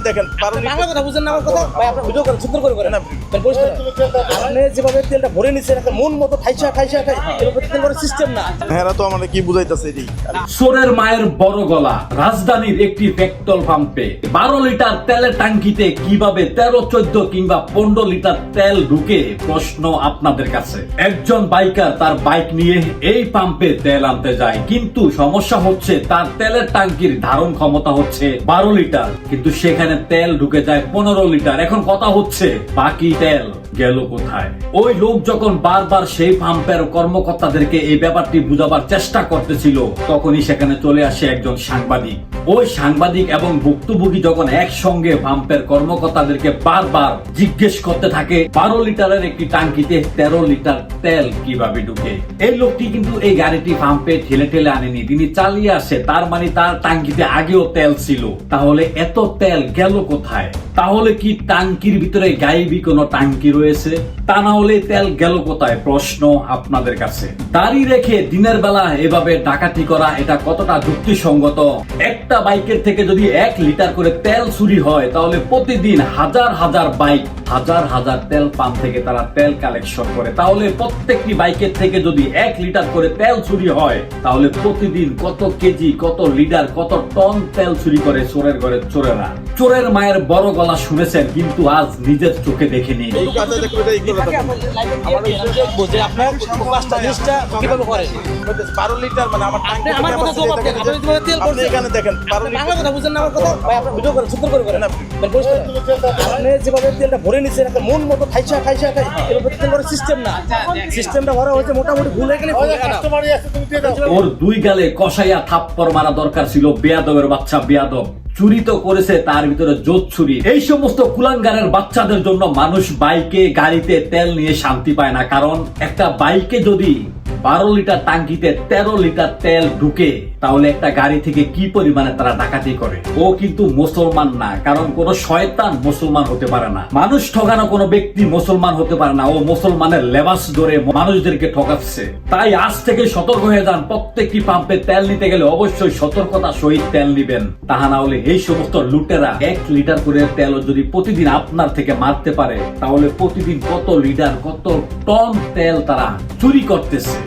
দেখেন বাংলা কথা বুঝেন না আমার কথা ভাই, আপনার ভিডিও করেন সুন্দর করে করেন আপনি যেভাবে তেলটা ভরে নিচ্ছেন একটা মন মতো ঠাইসা তেল ভরে সিস্টেম না। হ্যাঁ তো আমাদের কি বুঝাইতেছে এটি? চোরের মায়ের বড় গলা। রাজধানীর একটি পেট্রোল পাম্পে 12 লিটার তেলের ট্যাঙ্কিতে কিভাবে 13, 14 কিংবা 15 লিটার তেল ঢুকে, প্রশ্ন আপনাদের কাছে। একজন বাইকার তার বাইক নিয়ে এই পাম্পে তেল আনতে যায়, কিন্তু সমস্যা হচ্ছে তার তেলের ট্যাঙ্কির ধারণ ক্ষমতা হচ্ছে 12 লিটার, কিন্তু সেখানে তেল ঢুকে যায় 15 লিটার। এখন কথা হচ্ছে বাকি তেল গেল কোথায়? ওই লোক যখন বারবার সেই পাম্পের কর্মকর্তাদেরকে এই ব্যাপারটি বুঝাবার চেষ্টা করতেছিল, তখনই সেখানে চলে আসে একজন সাংবাদিক। ওই সাংবাদিক এবং ভুক্তভোগী যখন একসঙ্গে পাম্পের কর্মকর্তাদেরকে বারবার জিজ্ঞেস করতে থাকে 12 লিটারের একটি ট্যাঙ্কিতে 13 লিটার তেল কিভাবে ঢুকে। এই লোকটি কিন্তু এই গাড়িটি পাম্পে ঠেলে আনেনি, তিনি চালিয়ে আসে, তার মানে তার ট্যাঙ্কিতে আগেও তেল ছিল। তাহলে এত তেল গেল কোথায়? তাহলে কি ট্যাঙ্কির ভিতরে গায়েবী কোনো ট্যাঙ্কি রয়েছে? তা না হলে তেল গেল কোথায়? প্রশ্ন আপনাদের কাছে। দাঁড়িয়ে রেখে দিনের বেলা এভাবে ডাকাতি করা, এটা কতটা যুক্তিসঙ্গত? একটা বাইকের থেকে যদি 1 লিটার করে তেল চুরি হয়, তাহলে প্রতিদিন হাজার হাজার বাইক হাজার হাজার তেল পাম্প থেকে তারা তেল কালেকশন করে। তাহলে প্রত্যেকটি বাইকের থেকে যদি 1 লিটার করে তেল চুরি হয়, তাহলে প্রতিদিন কত কেজি, কত লিটার, কত টন তেল চুরি করে চোরের ঘরের চোরেরা। চোরের মায়ের বড় গলা শুনেছেন, কিন্তু আজ নিজের চোখে দেখে নিন। আপনার পাঁচটা জিনিসটা কিভাবে করেন 12 লিটার মানে আমার আমার কথা জবাব দেন। আপনি যেভাবে তেল আপনি করছেন এখানে দেখেন 12 বাংলা কথা বুঝেন না আমার কথা ভাই, আপনার ভিডিও করেন সুন্দর করে করেন আপনি যেভাবে তেলটা ভরে নিচ্ছেন একটা মন মতো ঠাইসা তেল ভরে সিস্টেম না। সিস্টেমটা ভরা হচ্ছে মোটামুটি ভুল হয়ে গেলে ওর 2 গালে কষাইয়া থাপ্পড় মারা দরকার ছিল। বেয়াদবের বাচ্চা বেয়াদব। চুরি তো করেছে, তার ভিতরে জোত চুরি। এই সমস্ত কুলাঙ্গারের বাচ্চাদের জন্য মানুষ বাইকে গাড়িতে তেল নিয়ে শান্তি পায় না। কারণ একটা বাইকে যদি 12 লিটার ট্যাঙ্কিতে 13 লিটার তেল ঢুকে, তাহলে একটা গাড়ি থেকে কি পরিমাণে তারা ডাকাতি করে। ও কিন্তু মুসলমান না, কারণ কোন শয়তান মুসলমান হতে পারে না। মানুষ ঠকানো কোন ব্যক্তি মুসলমান হতে পারে না। ও মুসলমানের লেবাস ধরে মানুষদেরকে ঠকাচ্ছে। তাই আজ থেকে সতর্ক হয়ে যান। প্রত্যেকটি পাম্পে তেল নিতে গেলে অবশ্যই সতর্কতা সহিত তেল নিবেন। তাহা না হলে এই সমস্ত লুটেরা 1 লিটার করে তেল যদি প্রতিদিন আপনার থেকে মারতে পারে, তাহলে প্রতিদিন কত লিটার, কত টন তেল তারা চুরি করতেছে।